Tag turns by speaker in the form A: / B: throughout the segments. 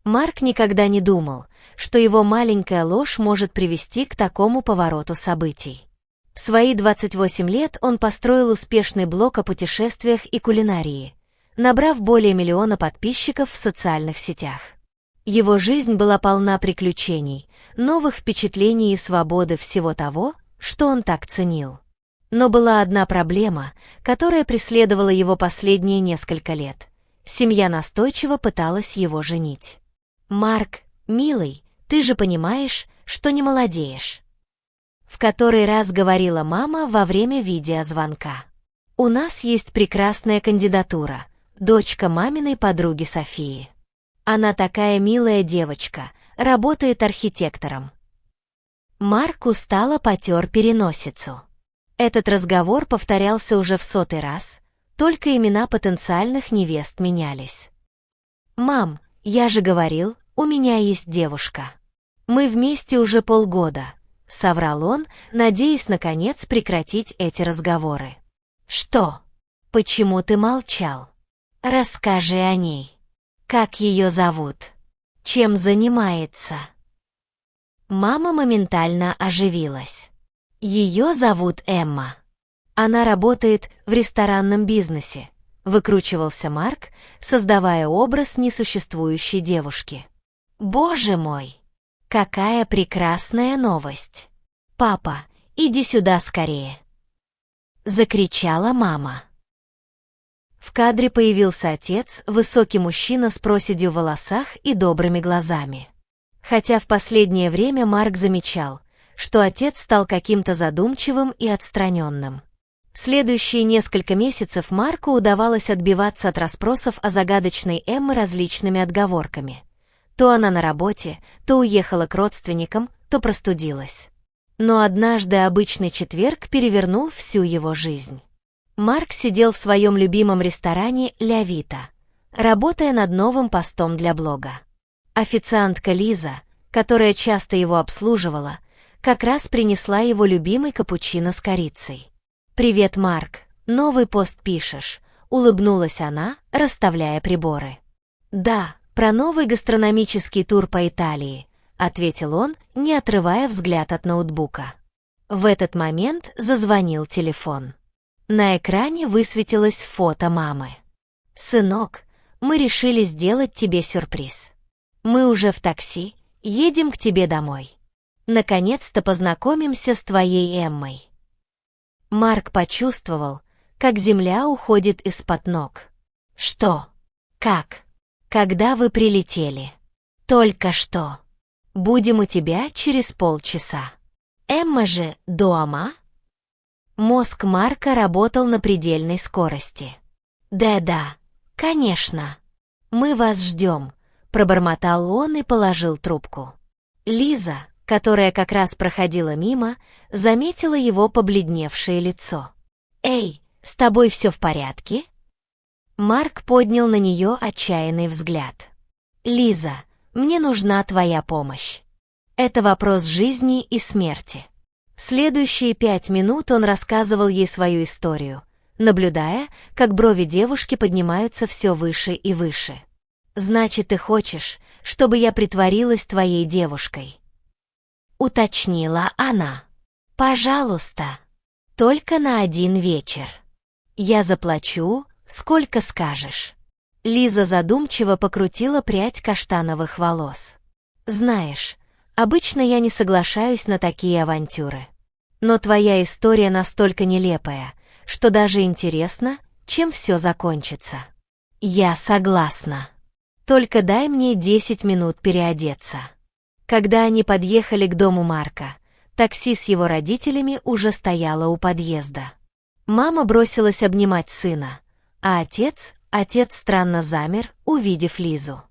A: Марк никогда не думал, что его маленькая ложь может привести к такому повороту событий. В свои 28 лет он построил успешный блог о путешествиях и кулинарии, набрав более 1 миллиона подписчиков в социальных сетях. Его жизнь была полна приключений, новых впечатлений и свободы, всего того, что он так ценил. Но была одна проблема, которая преследовала его последние несколько лет. Семья настойчиво пыталась его женить. «Марк, милый, ты же понимаешь, что не молодеешь», в который раз говорила мама во время видеозвонка. «У нас есть прекрасная кандидатура, дочка маминой подруги Софии. Она такая милая девочка, работает архитектором». Марк устало потер переносицу. Этот разговор повторялся уже в 100-й раз, только имена потенциальных невест менялись. «Мам, я же говорил, у меня есть девушка. Мы вместе уже полгода», — соврал он, надеясь наконец прекратить эти разговоры. «Что? Почему ты молчал? Расскажи о ней. Как ее зовут? Чем занимается?» Мама моментально оживилась. «Ее зовут Эмма. Она работает в ресторанном бизнесе», — выкручивался Марк, создавая образ несуществующей девушки. «Боже мой! Какая прекрасная новость! Папа, иди сюда скорее!» — закричала мама. В кадре появился отец, высокий мужчина с проседью в волосах и добрыми глазами. Хотя в последнее время Марк замечал, что отец стал каким-то задумчивым и отстраненным. Следующие несколько месяцев Марку удавалось отбиваться от расспросов о загадочной Эмме различными отговорками. То она на работе, то уехала к родственникам, то простудилась. Но однажды обычный четверг перевернул всю его жизнь. Марк сидел в своем любимом ресторане «Ля Вита», работая над новым постом для блога. Официантка Лиза, которая часто его обслуживала, как раз принесла его любимый капучино с корицей. «Привет, Марк, новый пост пишешь?» — улыбнулась она, расставляя приборы. «Да, про новый гастрономический тур по Италии», — ответил он, не отрывая взгляд от ноутбука. В этот момент зазвонил телефон. На экране высветилось фото мамы. «Сынок, мы решили сделать тебе сюрприз. Мы уже в такси, едем к тебе домой. Наконец-то познакомимся с твоей Эммой». Марк почувствовал, как земля уходит из-под ног. «Что? Как? Когда вы прилетели?» «Только что. Будем у тебя через полчаса. Эмма же дома?» Мозг Марка работал на предельной скорости. «Да-да, конечно. Мы вас ждем», — пробормотал он и положил трубку. Лиза, которая как раз проходила мимо, заметила его побледневшее лицо. «Эй, с тобой все в порядке?» Марк поднял на нее отчаянный взгляд. «Лиза, мне нужна твоя помощь. Это вопрос жизни и смерти». Следующие 5 минут он рассказывал ей свою историю, наблюдая, как брови девушки поднимаются все выше и выше. «Значит, ты хочешь, чтобы я притворилась твоей девушкой?» Уточнила она. «Пожалуйста, только на 1 вечер. Я заплачу, сколько скажешь». Лиза задумчиво покрутила прядь каштановых волос. «Знаешь, обычно я не соглашаюсь на такие авантюры. Но твоя история настолько нелепая, что даже интересно, чем все закончится». «Я согласна. Только дай мне 10 минут переодеться». Когда они подъехали к дому Марка, такси с его родителями уже стояло у подъезда. Мама бросилась обнимать сына, а отец странно замер, увидев Лизу.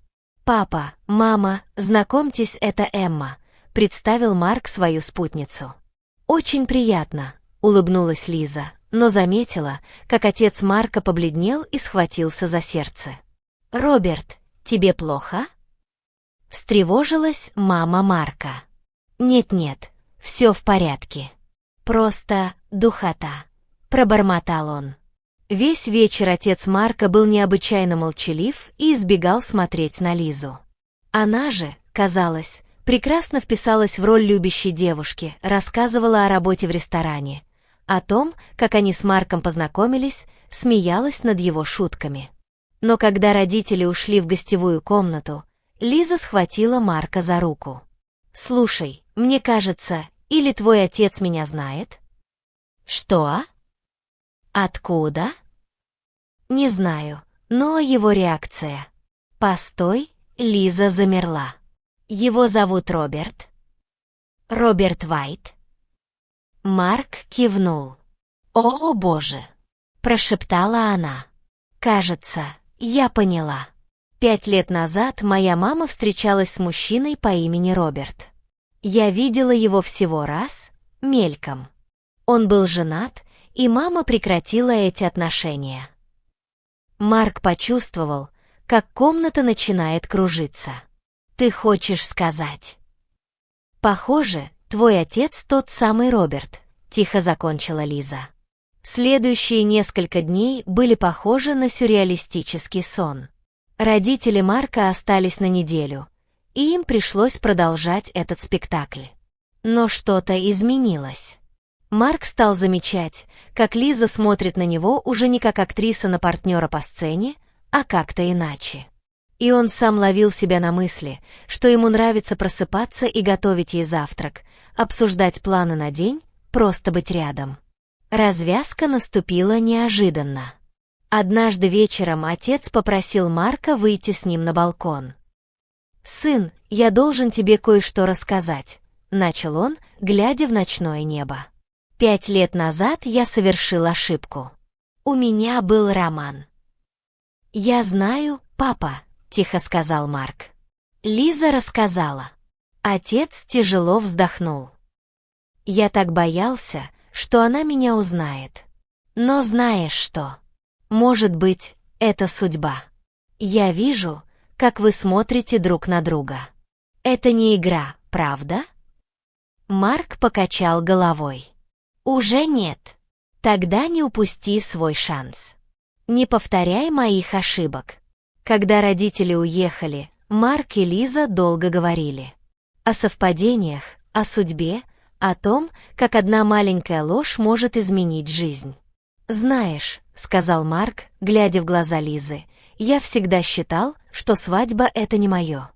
A: «Папа, мама, знакомьтесь, это Эмма», — представил Марк свою спутницу. «Очень приятно», — улыбнулась Лиза, но заметила, как отец Марка побледнел и схватился за сердце. «Роберт, тебе плохо?» Встревожилась мама Марка. «Нет-нет, все в порядке. Просто духота», — пробормотал он. Весь вечер отец Марка был необычайно молчалив и избегал смотреть на Лизу. Она же, казалось, прекрасно вписалась в роль любящей девушки, рассказывала о работе в ресторане, о том, как они с Марком познакомились, смеялась над его шутками. Но когда родители ушли в гостевую комнату, Лиза схватила Марка за руку. «Слушай, мне кажется, или твой отец меня знает?» «Что? Откуда?» «Не знаю, но его реакция...» «Постой», Лиза замерла. «Его зовут Роберт?» «Роберт Вайт?» Марк кивнул. «О, боже!» — прошептала она. «Кажется, я поняла. 5 лет назад моя мама встречалась с мужчиной по имени Роберт. Я видела его всего раз, мельком. Он был женат, и мама прекратила эти отношения». Марк почувствовал, как комната начинает кружиться. «Ты хочешь сказать?» «Похоже, твой отец тот самый Роберт», — тихо закончила Лиза. Следующие несколько дней были похожи на сюрреалистический сон. Родители Марка остались на неделю, и им пришлось продолжать этот спектакль. Но что-то изменилось. Марк стал замечать, как Лиза смотрит на него уже не как актриса на партнера по сцене, а как-то иначе. И он сам ловил себя на мысли, что ему нравится просыпаться и готовить ей завтрак, обсуждать планы на день, просто быть рядом. Развязка наступила неожиданно. Однажды вечером отец попросил Марка выйти с ним на балкон. «Сын, я должен тебе кое-что рассказать», — начал он, глядя в ночное небо. 5 лет назад я совершил ошибку. У меня был роман. «Я знаю, папа», — тихо сказал Марк. Лиза рассказала. Отец тяжело вздохнул. «Я так боялся, что она меня узнает. Но знаешь что? Может быть, это судьба. Я вижу, как вы смотрите друг на друга. Это не игра, правда?» Марк покачал головой. «Уже нет. Тогда не упусти свой шанс. Не повторяй моих ошибок». Когда родители уехали, Марк и Лиза долго говорили. О совпадениях, о судьбе, о том, как одна маленькая ложь может изменить жизнь. «Знаешь», — сказал Марк, глядя в глаза Лизы, «я всегда считал, что свадьба — это не мое.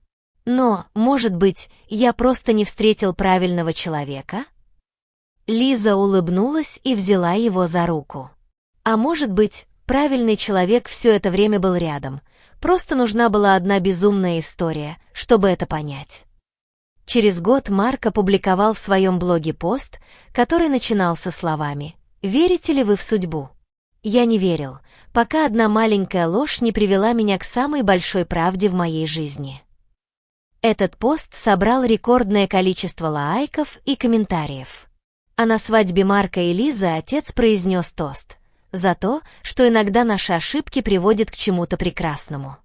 A: Но, может быть, я просто не встретил правильного человека?» Лиза улыбнулась и взяла его за руку. «А может быть, правильный человек все это время был рядом, просто нужна была одна безумная история, чтобы это понять». Через год Марк опубликовал в своем блоге пост, который начинался словами: «Верите ли вы в судьбу?» Я не верил, пока одна маленькая ложь не привела меня к самой большой правде в моей жизни. Этот пост собрал рекордное количество лайков и комментариев. А на свадьбе Марка и Лизы отец произнес тост за то, что иногда наши ошибки приводят к чему-то прекрасному.